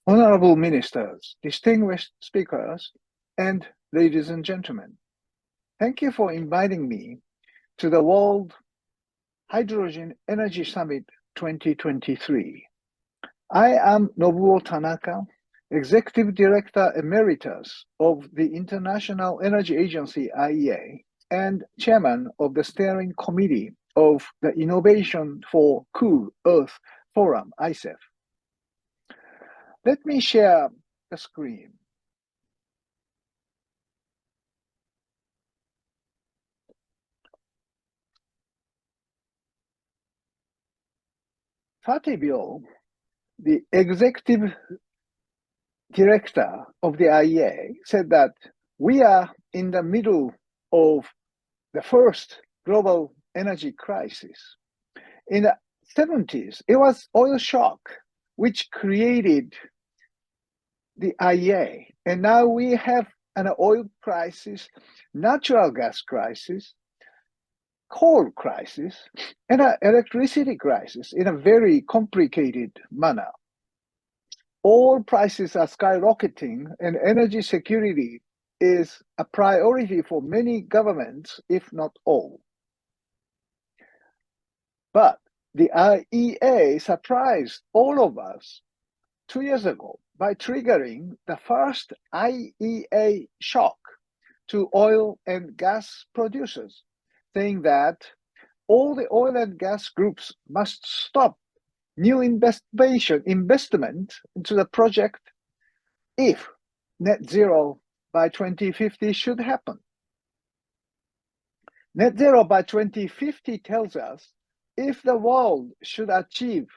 Honorable ministers, distinguished speakers, and ladies and gentlemen, thank you for inviting me to the World Hydrogen Energy Summit 2023. I am Nobuo TANAKA, Executive Director Emeritus of the International Energy Agency IEA and Chairman of the Steering Committee of the Innovation for Cool Earth Forum, ICEF. Let me share the screen. Fatih Birol, the Executive Director of the IEA, said that we are in the middle of the first global energy crisis. In the 70s, it was oil shock which created the IEA. And now we have an oil crisis, natural gas crisis, coal crisis, and an electricity crisis in a very complicated manner. Oil prices are skyrocketing, and energy security is a priority for many governments, if not all. But the IEA surprised all of us 2 years ago by triggering the first IEA shock to oil and gas producers, saying that all the oil and gas groups must stop new investment into the project if net zero by 2050 should happen. Net zero by 2050 tells us if the world should achieve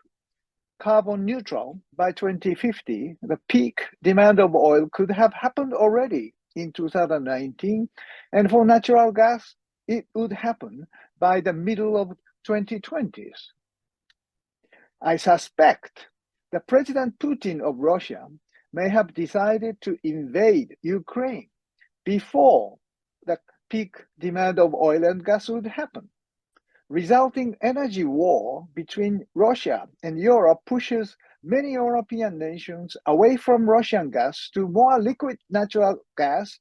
carbon neutral by 2050, the peak demand of oil could have happened already in 2019, and for natural gas, it would happen by the middle of 2020s. I suspect that President Putin of Russia may have decided to invade Ukraine before the peak demand of oil and gas would happen. Resulting energy war between Russia and Europe pushes many European nations away from Russian gas to more liquid natural gas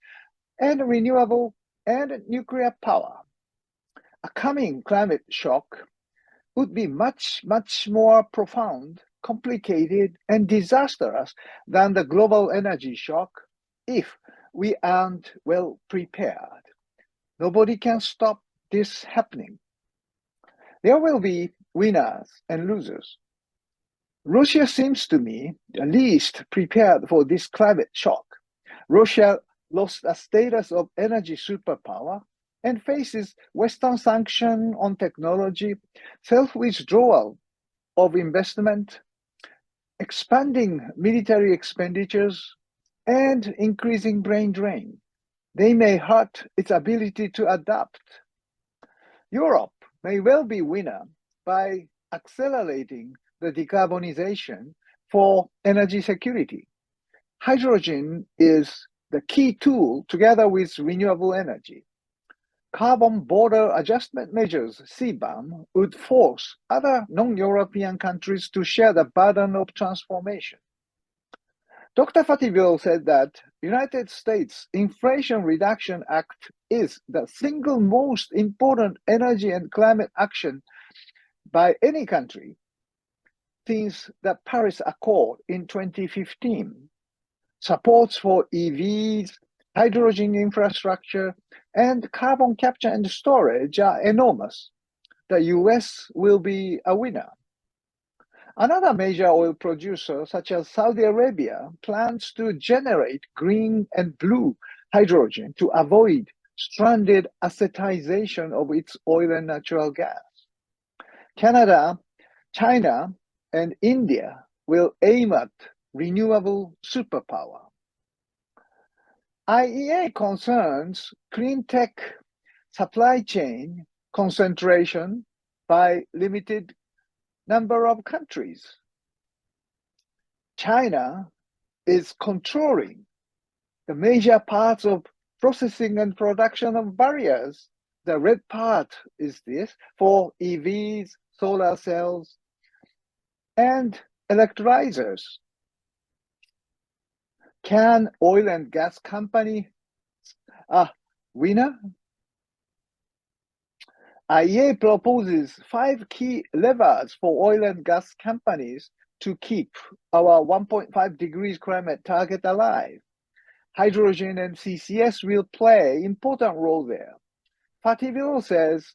and renewable and nuclear power. A coming climate shock would be much, much more profound, complicated, and disastrous than the global energy shock if we aren't well prepared. Nobody can stop this happening. There will be winners and losers. Russia seems to me the least prepared for this climate shock. Russia lost a status of energy superpower and faces Western sanction on technology, self-withdrawal of investment, expanding military expenditures, and increasing brain drain. They may hurt its ability to adapt. Europe may well be winner by accelerating the decarbonization for energy security. Hydrogen is the key tool together with renewable energy. Carbon border adjustment measures, CBAM, would force other non-European countries to share the burden of transformation. Dr. Fatih Birol said that United States Inflation Reduction Act is the single most important energy and climate action by any country since the Paris Accord in 2015. Supports for EVs, hydrogen infrastructure, and carbon capture and storage are enormous. The US will be a winner. Another major oil producer, such as Saudi Arabia, plans to generate green and blue hydrogen to avoid stranded acetization of its oil and natural gas. Canada, China, and India will aim at renewable superpower. IEA concerns clean tech supply chain concentration by limited number of countries. China is controlling the major parts of processing and production of barriers. The red part is this for EVs, solar cells, and electrolyzers. Can oil and gas company a winner? IEA proposes 5 key levers for oil and gas companies to keep our 1.5 degrees climate target alive. Hydrogen and CCS will play important role there. Fativilo says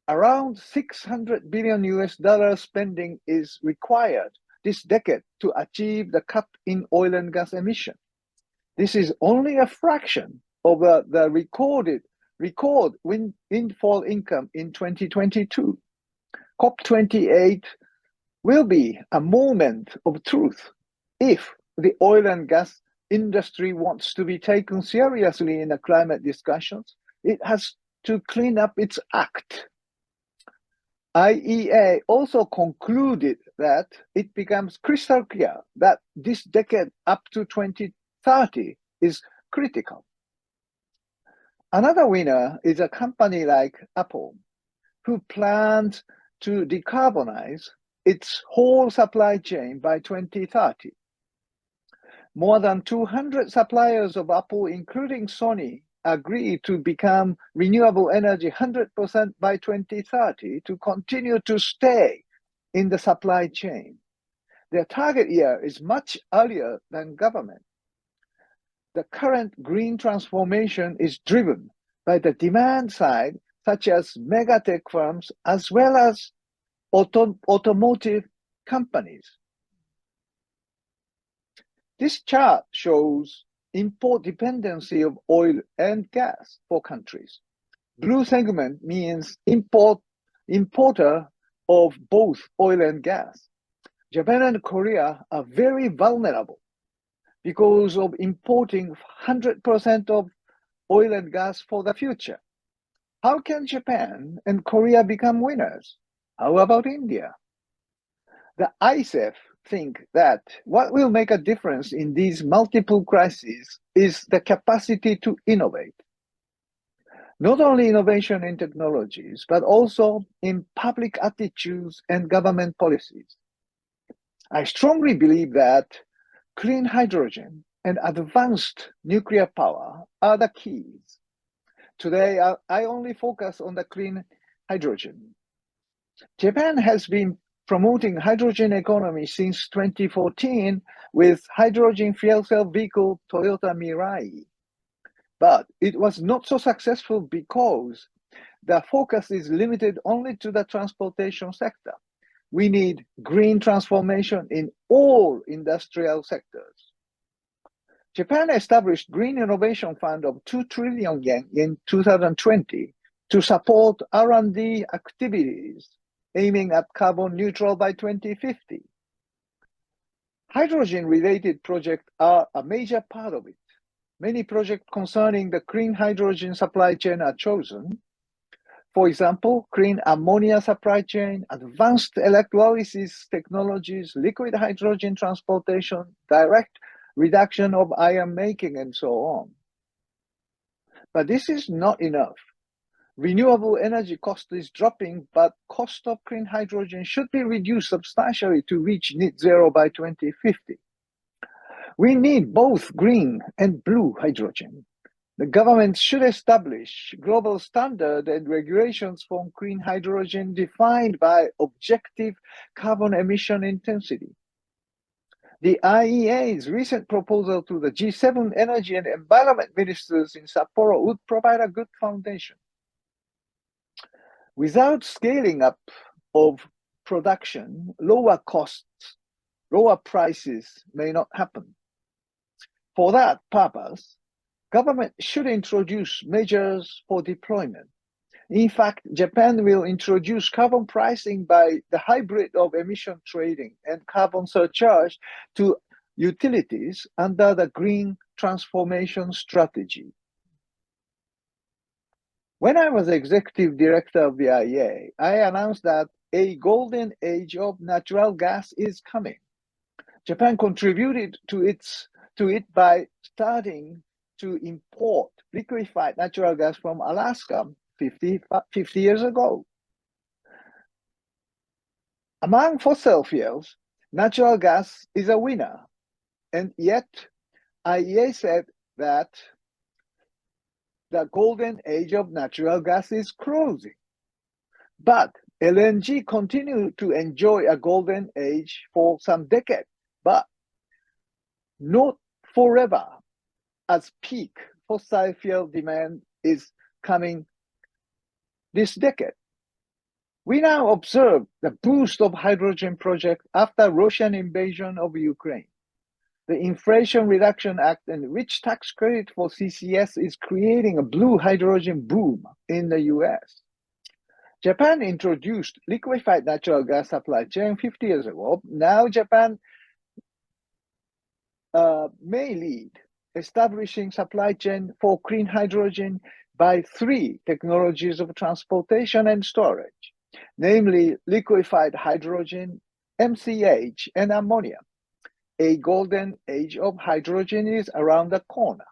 around 600 billion US dollar spending is required this decade to achieve the cut in oil and gas emission. This is only a fraction of the record windfall income in 2022. COP28 will be a moment of truth if the oil and gas industry wants to be taken seriously in the climate discussions. It has to clean up its act. IEA also concluded that it becomes crystal clear that this decade up to 2030 is critical. Another winner is a company like Apple, who plans to decarbonize its whole supply chain by 2030. More than 200 suppliers of Apple, including Sony, agreed to become renewable energy 100% by 2030 to continue to stay in the supply chain. Their target year is much earlier than government. The current green transformation is driven by the demand side, such as megatech firms, as well as automotive companies. This chart shows import dependency of oil and gas for countries. Blue segment means importer of both oil and gas. Japan and Korea are very vulnerable because of importing 100% of oil and gas for the future. How can Japan and Korea become winners? How about India? The ISEF think that what will make a difference in these multiple crises is the capacity to innovate. Not only innovation in technologies, but also in public attitudes and government policies. I strongly believe that clean hydrogen and advanced nuclear power are the keys. Today, I only focus on the clean hydrogen. Japan has been promoting hydrogen economy since 2014 with hydrogen fuel cell vehicle Toyota Mirai. But it was not so successful because the focus is limited only to the transportation sector. We need green transformation in all industrial sectors. Japan established Green Innovation Fund of 2 trillion yen in 2020 to support R&D activities aiming at carbon neutral by 2050. Hydrogen-related projects are a major part of it. Many projects concerning the clean hydrogen supply chain are chosen. For example, clean ammonia supply chain, advanced electrolysis technologies, liquid hydrogen transportation, direct reduction of iron making, and so on. But this is not enough. Renewable energy cost is dropping, but cost of clean hydrogen should be reduced substantially to reach net zero by 2050. We need both green and blue hydrogen. The government should establish global standards and regulations for clean hydrogen defined by objective carbon emission intensity. The IEA's recent proposal to the G7 energy and environment ministers in Sapporo would provide a good foundation. Without scaling up of production, lower costs, lower prices may not happen. For that purpose, government should introduce measures for deployment. In fact, Japan will introduce carbon pricing by the hybrid of emission trading and carbon surcharge to utilities under the green transformation strategy. When I was executive director of the IEA, I announced that a golden age of natural gas is coming. Japan contributed to it by starting to import liquefied natural gas from Alaska 50 years ago. Among fossil fuels, natural gas is a winner, and yet IEA said that the golden age of natural gas is closing. But LNG continued to enjoy a golden age for some decades, but not forever, as peak fossil fuel demand is coming this decade. We now observe the boost of hydrogen projects after Russian invasion of Ukraine. The Inflation Reduction Act and rich tax credit for CCS is creating a blue hydrogen boom in the US. Japan introduced liquefied natural gas supply chain 50 years ago. Now Japan may lead establishing supply chain for clean hydrogen by 3 technologies of transportation and storage, namely liquefied hydrogen, MCH, and ammonia. A golden age of hydrogen is around the corner.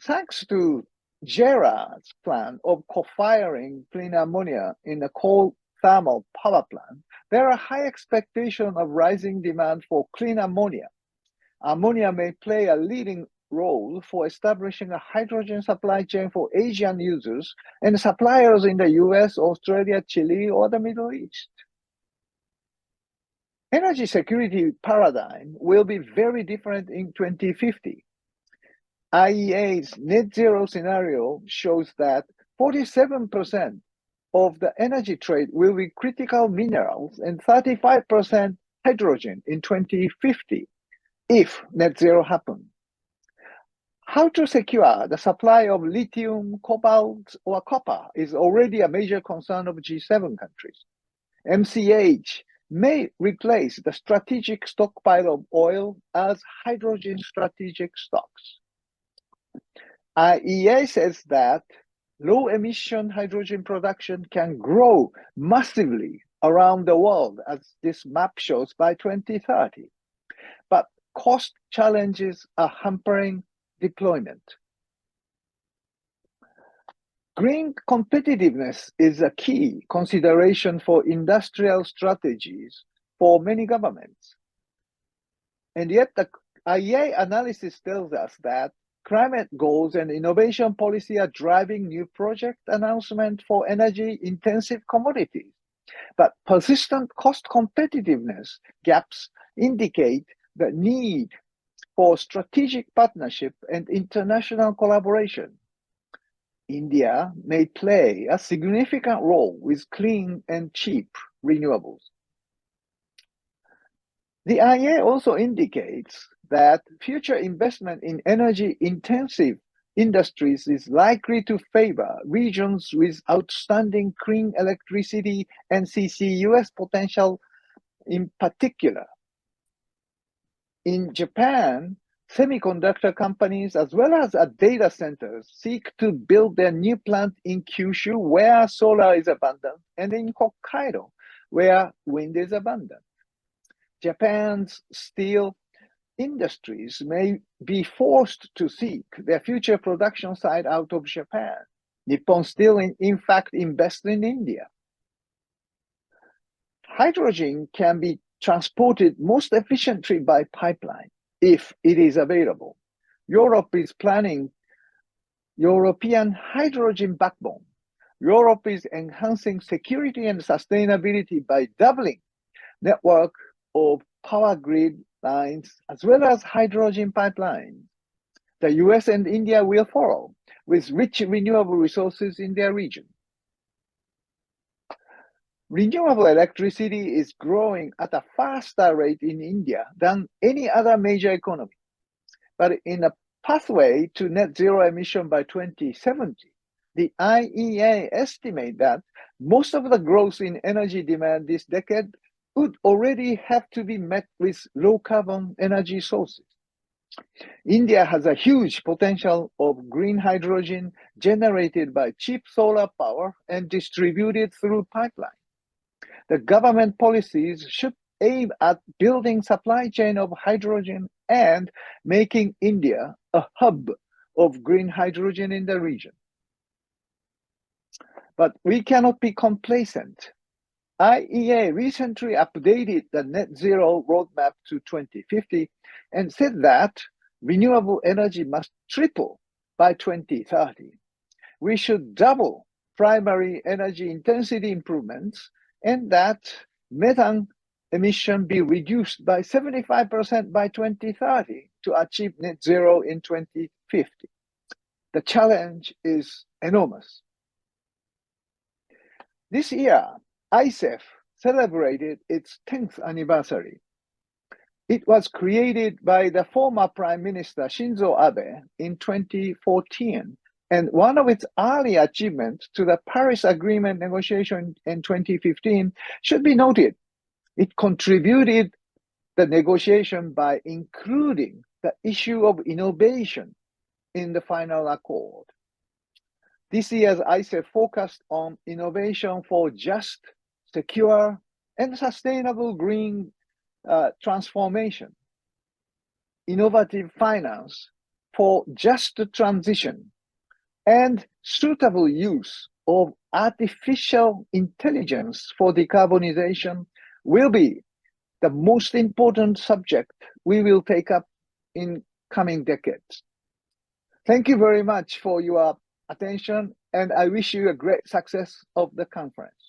Thanks to JERA's plan of co-firing clean ammonia in a coal thermal power plant, there are high expectations of rising demand for clean ammonia. Ammonia may play a leading role for establishing a hydrogen supply chain for Asian users and suppliers in the US, Australia, Chile, or the Middle East. Energy security paradigm will be very different in 2050. IEA's net zero scenario shows that 47% of the energy trade will be critical minerals and 35% hydrogen in 2050 if net zero happens. How to secure the supply of lithium, cobalt, or copper is already a major concern of G7 countries. MCH may replace the strategic stockpile of oil as hydrogen strategic stocks. IEA says that low-emission hydrogen production can grow massively around the world, as this map shows, by 2030. But cost challenges are hampering deployment. Green competitiveness is a key consideration for industrial strategies for many governments. And yet the IEA analysis tells us that climate goals and innovation policy are driving new project announcement for energy-intensive commodities. But persistent cost competitiveness gaps indicate the need for strategic partnership and international collaboration. India may play a significant role with clean and cheap renewables. The IEA also indicates that future investment in energy-intensive industries is likely to favor regions with outstanding clean electricity and CCUS potential in particular. In Japan, semiconductor companies as well as data centers seek to build their new plant in Kyushu where solar is abundant and in Hokkaido where wind is abundant. Japan's steel industries may be forced to seek their future production site out of Japan. Nippon Steel, in fact, invests in India. Hydrogen can be transported most efficiently by pipeline if it is available. Europe is planning European hydrogen backbone. Europe is enhancing security and sustainability by doubling network of power grid lines as well as hydrogen pipelines. The US and India will follow with rich renewable resources in their region. Renewable electricity is growing at a faster rate in India than any other major economy. But in a pathway to net zero emission by 2070, the IEA estimate that most of the growth in energy demand this decade would already have to be met with low carbon energy sources. India has a huge potential of green hydrogen generated by cheap solar power and distributed through pipelines. The government policies should aim at building supply chain of hydrogen and making India a hub of green hydrogen in the region. But we cannot be complacent. IEA recently updated the net zero roadmap to 2050 and said that renewable energy must triple by 2030. We should double primary energy intensity improvements, and that methane emission be reduced by 75% by 2030 to achieve net zero in 2050. The challenge is enormous. This year, ICEF celebrated its 10th anniversary. It was created by the former Prime Minister Shinzo Abe in 2014, and one of its early achievements to the Paris Agreement negotiation in 2015 should be noted. It contributed the negotiation by including the issue of innovation in the final accord. This year's ICEF focused on innovation for just, secure, and sustainable green transformation, innovative finance for just transition, and suitable use of artificial intelligence for decarbonization will be the most important subject we will take up in coming decades. Thank you very much for your attention, and I wish you a great success of the conference.